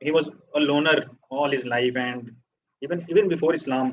he was a loner all his life, and even before Islam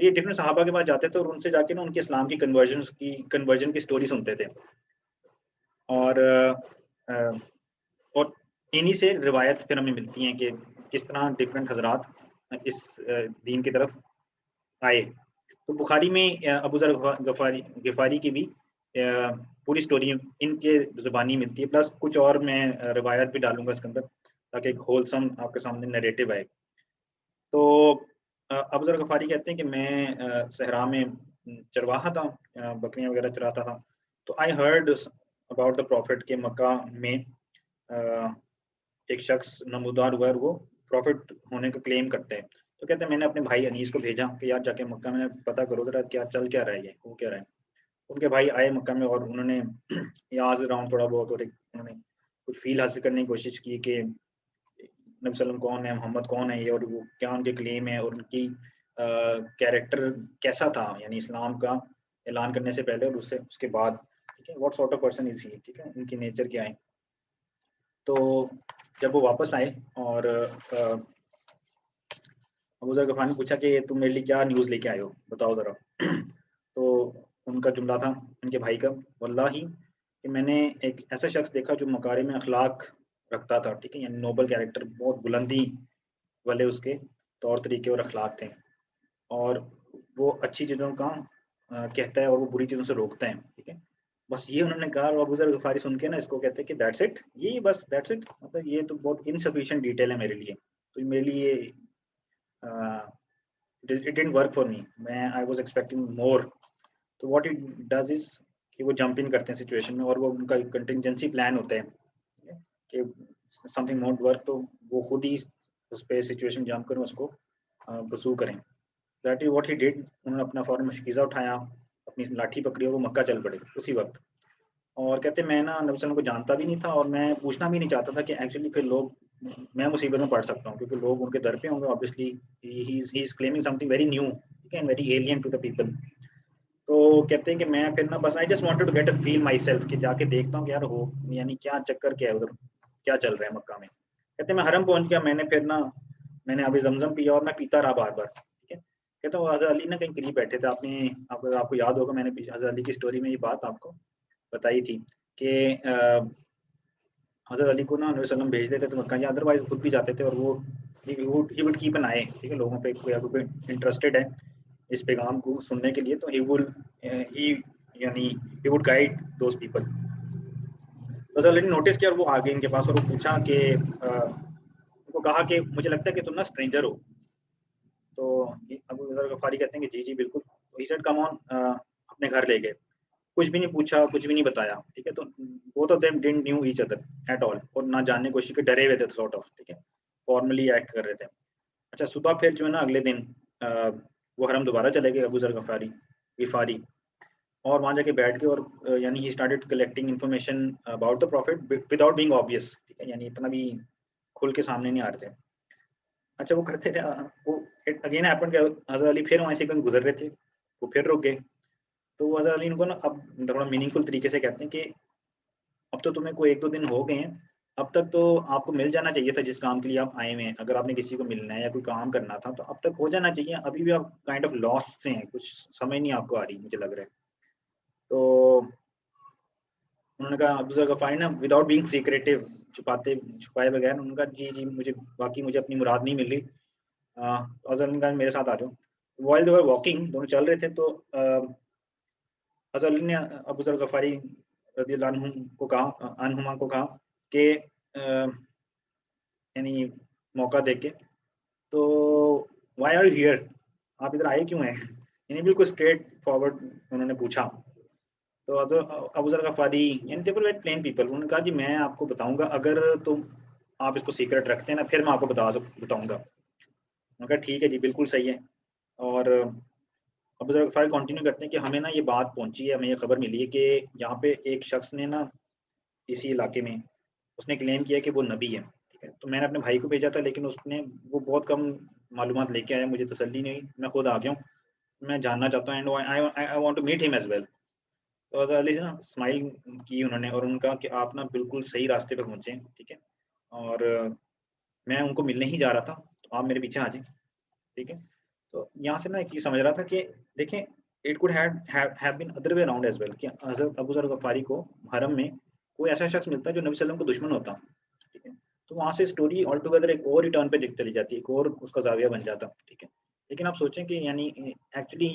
تو یہ different صحابہ کے پاس جاتے تھے اور ان سے جا کے نا ان کے اسلام کی کنورژن کی سٹوری سنتے تھے، اور انہی سے روایت پھر ہمیں ملتی ہیں کہ کس طرح ڈفرینٹ حضرات اس دین کی طرف آئے. تو بخاری میں ابو ذر غفاری کی بھی پوری سٹوری ان کے زبانی ملتی ہے، پلس کچھ اور میں روایت بھی ڈالوں گا اس کے اندر تاکہ ایک ہولسم آپ کے سامنے نیریٹو آئے. تو ابو ذر غفاری کہتے ہیں کہ میں صحرا میں چرواہا تھا، بکریاں وغیرہ چراتا تھا. تو I heard about the prophet کہ مکہ میں ایک شخص نمودار ہوا ہے، وہ پروفٹ ہونے کا کلیم کرتے ہیں. تو کہتے ہیں میں نے اپنے بھائی انیس کو بھیجا کہ یار جا کے مکہ میں پتہ کرو ذرا کیا چل کیا رہا ہے، یہ ہو کیا رہا ہے. ان کے بھائی آئے مکہ میں اور انہوں نے یاز اراؤنڈ تھوڑا بہت، اور انہوں نے کچھ فیل حاصل کرنے کی کوشش کی کہ نبی صلی اللہ علیہ وسلم کون ہے، محمد کون ہے یہ، اور وہ کیا ان کے کلیم ہے، اور ان کی کیریکٹر کیسا تھا، یعنی اسلام کا اعلان کرنے سے پہلے اور اس کے بعد. ٹھیک ہے، what sort of person is he, ٹھیک ہے، ان کی نیچر کیا ہے. تو جب وہ واپس آئے اور ابو ذر غفاری نے پوچھا کہ تم میرے لیے کیا نیوز لے کے آئے ہو، بتاؤ ذرا. تو ان کا جملہ تھا ان کے بھائی کا، واللہ کہ میں نے ایک ایسا شخص دیکھا جو مکارم اخلاق رکھتا تھا. ٹھیک ہے، یعنی نوبل کیریکٹر، بہت بلندی والے اس کے طور طریقے اور اخلاق تھے، اور وہ اچھی چیزوں کا کہتا ہے اور وہ بری چیزوں سے روکتا ہے. ٹھیک ہے، بس یہ انہوں نے کہا. اور ابو ذر غفاری سن کے نا اس کو کہتے ہیں کہ دیٹس اٹ، یہ بس دیٹس اٹ، مطلب یہ تو بہت انسفیشینٹ ڈیٹیل ہے میرے لیے. تو میرے لیے it didn't work for me. I was expecting more. تو what it does is کہ وہ جمپ ان کرتے ہیں سچویشن میں، اور وہ ان کا کنٹینجنسی پلان ہوتا ہے کہ something won't work تو وہ خود ہی اس پہ سچویشن جمپ کریں، اس کو پرسو کریں. That is what he did. انہوں نے اپنا فوراً مشکیزہ اٹھایا، اپنی لاٹھی پکڑی اور وہ مکہ چل پڑے اسی وقت. اور کہتے میں نا نبی صلی اللہ علیہ وسلم کو جانتا بھی نہیں تھا، اور میں پوچھنا بھی نہیں چاہتا تھا کہ ایکچولی پھر لوگ میں مصیبت میں پڑ سکتا ہوں، کیونکہ لوگ ان کے در پہ ہوں گے. Obviously he is claiming something very new, ٹھیک ہے، very alien to the people. تو کہتے ہیں کہ میں پھر نا بس I just wanted to get a feel myself کہ جا کے دیکھتا ہوں کہ یار ہو یعنی کیا چکر کیا ہے ادھر، کیا چل رہا ہے مکہ میں. کہتے ہیں میں حرم پہنچ گیا، میں نے پھر نا میں نے ابھی زمزم پیا اور میں پیتا رہا بار بار. ٹھیک ہے، کہتا ہوں حضرت علی نا کہیں قریب بیٹھے تھے. آپ کو یاد ہوگا میں نے حضرت علی کی اسٹوری میں یہ بات آپ کو بتائی تھی کہ حضرت علی کو نا نبی صلی اللہ علیہ وسلم بھیج دیتے تو مکہ، یا ادروائز خود بھی جاتے تھے، اور وہ ہی وڈ کیپ این آئی. ٹھیک ہے، لوگوں پہ کوئی انٹرسٹڈ ہے اس پیغام کو سننے کے لیے تو he would guide those people. حضرت علی نے نوٹس کیا اور وہ آگے ان کے پاس اور وہ پوچھا کہ ان کو کہا کہ مجھے لگتا ہے کہ تم نا اسٹرینجر ہو. تو ابو ذر غفاری کہتے ہیں کہ جی بالکل. ہی سیڈ کم آن، اپنے گھر لے گئے، کچھ بھی نہیں پوچھا، کچھ بھی نہیں بتایا. ٹھیک ہے، تو both of them didn't knew each other at all، اور نہ جاننے کی کوشش کے ڈرے ہوئے تھے سارٹ آف. ٹھیک ہے، فارملی ایکٹ کر رہے تھے. اچھا، صبح پھر جو ہے نا اگلے دن وہ حرم دوبارہ چلے گئے ابو ذر غفاری، اور وہاں جا کے بیٹھ گئے، اور یعنی he started collecting information about the prophet without being obvious. ٹھیک ہے، یعنی اتنا بھی کھل کے سامنے نہیں آ رہے تھے. اچھا، وہ کرتے تھے. وہ اگین ہیپن کہ حضرت علی پھر وہاں سے کہیں گزر رہے تھے، وہ پھر رک گئے. تو حضرت علی ان کو نا اب تھوڑا میننگ فل طریقے سے کہتے ہیں کہ اب تو تمہیں کوئی 1-2 دن ہو گئے ہیں، اب تک تو آپ کو مل جانا چاہیے تھا جس کام کے لیے آپ آئے ہوئے ہیں. اگر آپ نے کسی کو ملنا ہے یا کوئی کام کرنا تھا تو اب تک ہو جانا چاہیے. ابھی بھی آپ کائنڈ آف لاسٹ سے ہیں، کچھ سمجھ نہیں آپ کو آ رہی مجھے لگ رہا ہے. تو انہوں نے کہا ابو ذر غفاری نا وداؤٹ بینگ سیکریٹو، چھپائے بغیر، انہوں نے کہا جی مجھے اپنی مراد نہیں مل رہی. حضرت علی نے کہا میرے ساتھ آ جاؤ. وائل دے ور واکنگ، دونوں چل رہے تھے، تو حضرت علی نے ابو ذر غفاری رضی اللہ عنہما کو کہا کہ یعنی موقع دیکھ کے تو وائی آر یو ہیئر، آپ ادھر آئے کیوں ہیں، یعنی بالکل اسٹریٹ فارورڈ انہوں نے پوچھا. تو ابو ذر غفاری یعنی دے ور ویری پلین پیپل، انہوں نے کہا جی میں آپ کو بتاؤں گا، اگر تم آپ اس کو سیکرٹ رکھتے ہیں نا پھر میں آپ کو بتاؤں گا. انہوں نے کہا ٹھیک ہے جی بالکل صحیح ہے. اور ابو ذر غفاری کنٹینیو کرتے ہیں کہ ہمیں نا یہ بات پہنچی ہے، ہمیں یہ خبر ملی ہے کہ یہاں پہ ایک شخص نے نا اسی علاقے میں اس نے کلیم کیا کہ وہ نبی ہے. ٹھیک ہے، تو میں نے اپنے بھائی کو بھیجا تھا، لیکن وہ بہت کم معلومات لے کے آیا، مجھے تسلی نہیں، میں خود آ گیا ہوں، میں جاننا چاہتا ہوں and I want to meet him as well. تو حضرت علی سے نا اسمائل کی انہوں نے اور ان کا کہ آپ نا بالکل صحیح راستے پہ پہنچے. ٹھیک ہے، اور میں ان کو ملنے ہی جا رہا تھا، تو آپ میرے پیچھے آ جائیں. ٹھیک ہے، تو یہاں سے میں ایک چیز سمجھ رہا تھا کہ دیکھیں it could have been other way around as well کہ حضرت ابو ذر غفاری کو حرم میں کوئی ایسا شخص ملتا جو نبی صلی اللہ علیہ وسلم کو دشمن ہوتا، ٹھیک ہے، تو وہاں سے اسٹوری آل ٹوگیدر ایک اور ریٹرن پہ چلی جاتی ہے، ایک اور اس کا زاویہ بن جاتا، ٹھیک ہے. لیکن آپ سوچیں کہ یعنی ایکچولی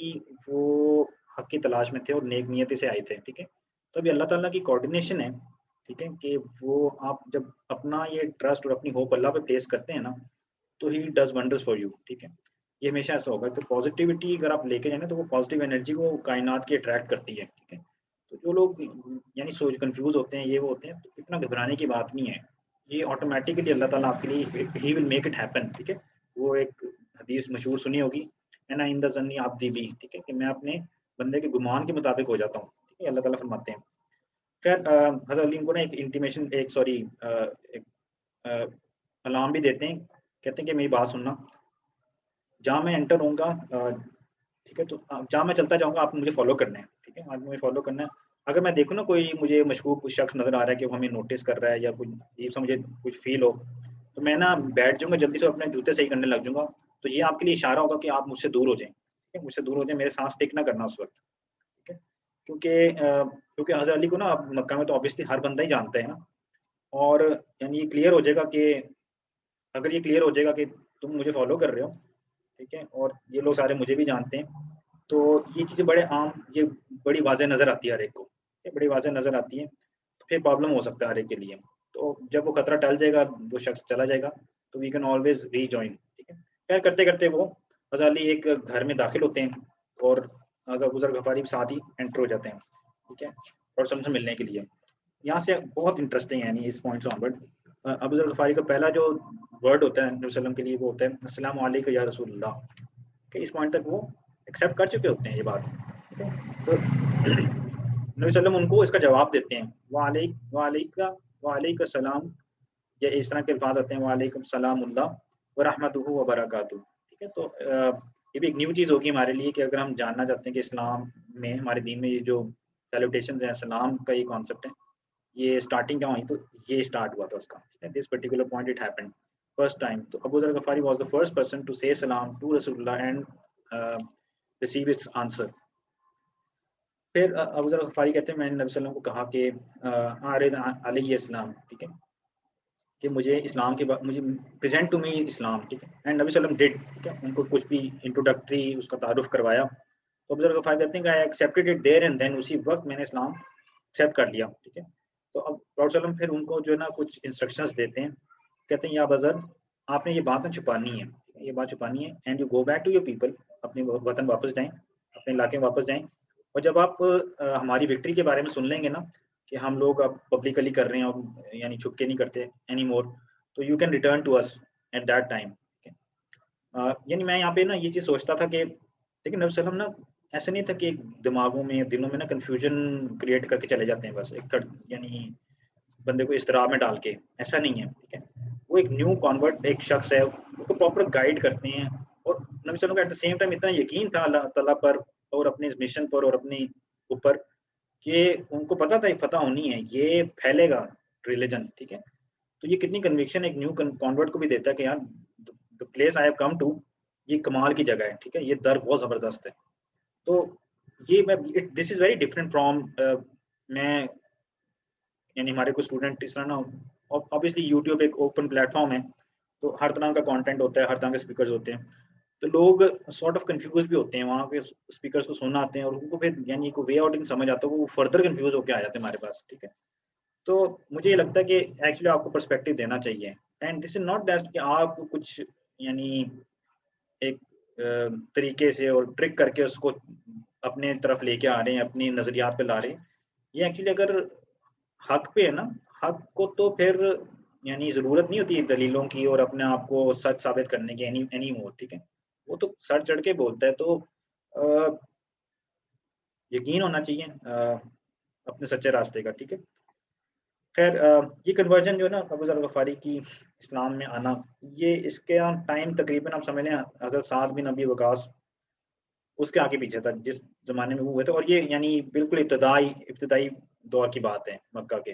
وہ حق کی تلاش میں تھے اور نیک نیتی سے آئے تھے، ٹھیک ہے. تو ابھی اللہ تعالیٰ کی کوآرڈینیشن ہے، ٹھیک ہے، کہ وہ آپ جب اپنا یہ ٹرسٹ اور اپنی ہوپ اللہ پہ پلیس کرتے ہیں نا تو he does wonders for you, ٹھیک ہے. یہ ہمیشہ ایسا ہوگا. تو پازیٹیوٹی اگر آپ لے کے جائیں نا تو وہ پازیٹیو انرجی کو کائنات کی اٹریکٹ کرتی ہے، ٹھیک ہے. تو جو لوگ یعنی سوچ کنفیوز ہوتے ہیں، یہ وہ ہوتے ہیں، تو اتنا گھبرانے کی بات نہیں ہے. یہ آٹومیٹکلی اللہ تعالیٰ آپ کے لیے ہی ول میک اٹ ہیپن، ٹھیک ہے. وہ ایک حدیث مشہور سنی ہوگی، انا عند ظنی عبدی بی، ٹھیک ہے، کہ میں اپنے بندے کے گمان کے مطابق ہو جاتا ہوں، ٹھیک ہے. اللہ تعالیٰ فرماتے ہیں. خیر حضرت علی کو نا ایک انٹیمیشن، ایک سوری الارم بھی دیتے ہیں، کہتے ہیں کہ میری بات سننا، جہاں میں انٹر ہوں گا، ٹھیک ہے، تو جہاں میں چلتا جاؤں گا آپ مجھے فالو کرنا ہے، ٹھیک ہے. آپ مجھے فالو کرنا ہے. اگر میں دیکھوں نا کوئی مجھے مشکوک کوئی شخص نظر آ رہا ہے کہ وہ ہمیں نوٹس کر رہا ہے یا کچھ عجیب سا مجھے کچھ فیل ہو، تو میں نا بیٹھ جاؤں گا جلدی سے، اپنے جوتے صحیح کرنے لگ جاؤں گا. تو یہ آپ کے لیے اشارہ ہوگا کہ آپ مجھ سے دور ہو جائیں، ٹھیک ہے، مجھ سے دور ہو جائیں، میرے سانس ٹک نہ کرنا اس وقت، ٹھیک ہے. کیونکہ حضرت علی کو نا اب مکہ میں تو آبویسلی ہر بندہ ہی جانتا ہے نا. اور یعنی یہ کلیئر ہو جائے گا کہ اگر یہ کلیئر ہو جائے گا کہ تم مجھے فالو کر رہے ہو، ٹھیک ہے، اور یہ لوگ سارے مجھے بھی جانتے ہیں، تو یہ چیزیں بڑے عام، یہ بڑی واضح نظر آتی ہے ہر ایک کو، یہ بڑی واضح نظر آتی ہے. تو پھر پرابلم ہو سکتا ہے ہر ایک کے لیے. تو جب وہ خطرہ ٹل جائے گا، وہ شخص چلا جائے گا، تو we can always rejoin, ٹھیک ہے. خیر کرتے کرتے وہ حضرت علی ایک گھر میں داخل ہوتے ہیں اور حضرت ابو ذر غفاری کے ساتھ ہی انٹر ہو جاتے ہیں، ٹھیک ہے، اور سے ملنے کے لیے. یہاں سے بہت انٹرسٹنگ ہے، یعنی اس پوائنٹ سے آنورڈ ابو ذر غفاری کا پہلا جو ورڈ ہوتا ہے نبی صلی اللہ علیہ وسلم کے لیے وہ ہوتا ہے السلام علیکم یا رسول اللہ، کہ اس پوائنٹ تک وہ ایکسیپٹ کر چکے ہوتے ہیں یہ بات، ٹھیک ہے. تو نبی صلی اللہ علیہ وسلم ان کو اس کا جواب دیتے ہیں، وعلیکم السلام، یا اس طرح کے الفاظ آتے ہیں، وعلیکم السلام اللہ ورحمتہ وبرکاتہ، ٹھیک ہے. تو یہ بھی ایک نیو چیز ہوگی ہمارے لیے کہ اگر ہم جاننا چاہتے ہیں کہ اسلام میں، ہمارے دین میں یہ جو سیلوٹیشنز ہیں، سلام کا یہ کانسیپٹ ہے، یہ اسٹارٹنگ کیا ہوئی، تو یہ اسٹارٹ ہوا تھا اس کا، this particular point it happened first time. تو Abu Dharr Ghifari was the first person to say سلام ٹو رسول اللہ اینڈ ریسیو اٹس آنسر. پھر ابو ذر غفاری کہتے ہیں میں نے نبی صلی اللہ علیہ وسلم کو کہا کہ عارض علیہ السلام، ٹھیک ہے، کہ مجھے اسلام کے مجھے پریزنٹ ٹو می اسلام، ٹھیک ہے. اینڈ نبی صلی اللہ علیہ وسلم ڈیڈ، ٹھیک ہے، ان کو کچھ بھی انٹروڈکٹری اس کا تعارف کروایا. تو ابو ذر غفاری کہتے ہیں کہ I accepted it there and then, اسی وقت میں نے اسلام ایکسیپٹ کر لیا، ٹھیک ہے. تو اب پراؤڈ صلی اللہ علیہ وسلم پھر ان کو جو ہے نا کچھ انسٹرکشنز دیتے ہیں، کہتے ہیں یا ابا ذر آپ نے یہ بات نہ چھپانی ہے، یہ بات چھپانی ہے، and you go back to your people, اپنے وطن واپس جائیں، اپنے علاقے میں واپس جائیں. اور جب آپ ہماری وکٹری کے بارے میں سن لیں گے نا کہ ہم لوگ اب پبلکلی کر رہے ہیں اور یعنی چھپ کے نہیں کرتے اینی مور، تو you can return to us at that time. یعنی میں یہاں پہ نا یہ چیز سوچتا تھا کہ لیکن نبی صلی اللہ علیہ وسلم نا ایسا نہیں تھا کہ دماغوں میں دلوں میں نا کنفیوژن کریٹ کر کے چلے جاتے ہیں بس ایک یعنی بندے کو اضطراب میں ڈال کے، ایسا نہیں ہے، ٹھیک ہے. وہ ایک نیو کانورٹ ایک شخص ہے، اس کو پراپر گائیڈ کرتے ہیں. اور نبی صلی اللہ علیہ وسلم کا ایٹ دا سیم ٹائم اتنا یقین تھا اللہ تعالیٰ پر اور اپنے اس مشن پر اور اپنے اوپر کہ ان کو پتا تھا یہ فتح ہونی ہے، یہ پھیلے گا ریلیجن، ٹھیک ہے. تو یہ کتنی کنوکشن ایک نیو کانورٹ کو بھی دیتا ہے کہ یار the place I have come to یہ کمال کی جگہ ہے، ٹھیک ہے، یہ در بہت زبردست ہے. تو یہ میں دس از ویری ڈفرینٹ فرام میں یعنی ہمارے کوئی اسٹوڈنٹ اس طرح نا، obviously یوٹیوب ایک اوپن پلیٹ فارم ہے، تو ہر طرح کا کانٹینٹ ہوتا ہے، ہر طرح کے اسپیکرز ہوتے ہیں. تو لوگ سارٹ آف کنفیوز بھی ہوتے ہیں وہاں پہ اسپیکرز کو سننا آتے ہیں اور ان کو پھر یعنی کوئی وے آؤٹ نہیں سمجھ آتا، وہ فردر کنفیوز ہو کے آ جاتے ہیں ہمارے پاس، ٹھیک ہے. تو مجھے یہ لگتا ہے کہ ایکچولی آپ کو پرسپیکٹو دینا چاہیے. And this is not that کہ آپ کچھ یعنی ایک طریقے سے اور ٹرک کر کے اس کو اپنے طرف لے کے آ رہے ہیں، اپنی نظریات پہ لا رہے ہیں. یہ ایکچولی اگر حق پہ ہے نا، حق کو تو پھر یعنی ضرورت نہیں ہوتی دلیلوں کی اور اپنے آپ کو سچ ثابت کرنے کی اینی مور، ٹھیک ہے. وہ تو سر چڑھ کے بولتا ہے. تو یقین ہونا چاہیے اپنے سچے راستے کا، ٹھیک ہے. خیر یہ کنورژن جو ہے نا ابو ذر غفاری کی اسلام میں آنا، یہ اس کے ٹائم تقریباً آپ سمجھ لیں حضرت سعد بن ابی وقاص اس کے آگے پیچھے تھا جس زمانے میں وہ ہوئے تھے. اور یہ یعنی بالکل ابتدائی دور کی بات ہے مکہ کے.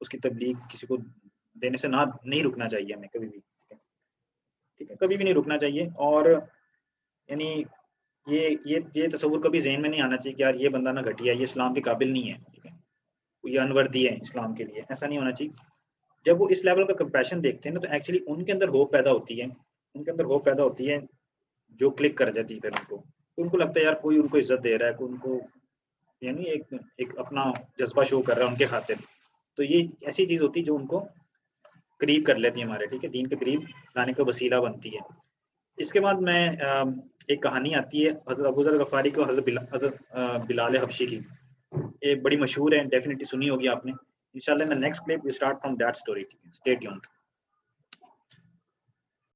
اس کی تبلیغ کسی کو دینے سے نہیں رکنا چاہیے ہمیں کبھی بھی، ٹھیک ہے، کبھی بھی نہیں رکنا چاہیے. اور یعنی یہ تصور کبھی ذہن میں نہیں آنا چاہیے کہ یار یہ بندہ نہ گھٹیا ہے، یہ اسلام کے قابل نہیں ہے، ٹھیک ہے، یہ انوردی ہے اسلام کے لیے، ایسا نہیں ہونا چاہیے. جب وہ اس لیول کا کمپیشن دیکھتے ہیں نا تو ایکچولی ان کے اندر ہوپ پیدا ہوتی ہے، ان کے اندر ہوپ پیدا ہوتی ہے جو کلک کر جاتی ہے پھر ان کو لگتا ہے یار کوئی ان کو عزت دے رہا ہے، کوئی ان کو یعنی ایک اپنا جذبہ شو کر رہا ہے ان کے خاطر. تو یہ ایسی چیز ہوتی ہے جو ان کو قریب کر لیتی ہے ہمارے، ٹھیک ہے، دین کے قریب لانے کا وسیلہ بنتی ہے. اس کے بعد میں ایک کہانی آتی ہے حضرت ابو ذر غفاری کو حضرت بلال حبشی کی، یہ بڑی مشہور ہے، ڈیفینیٹلی سنی ہوگی آپ نے. انشاءاللہ in the next clip we start from that story. Stay tuned.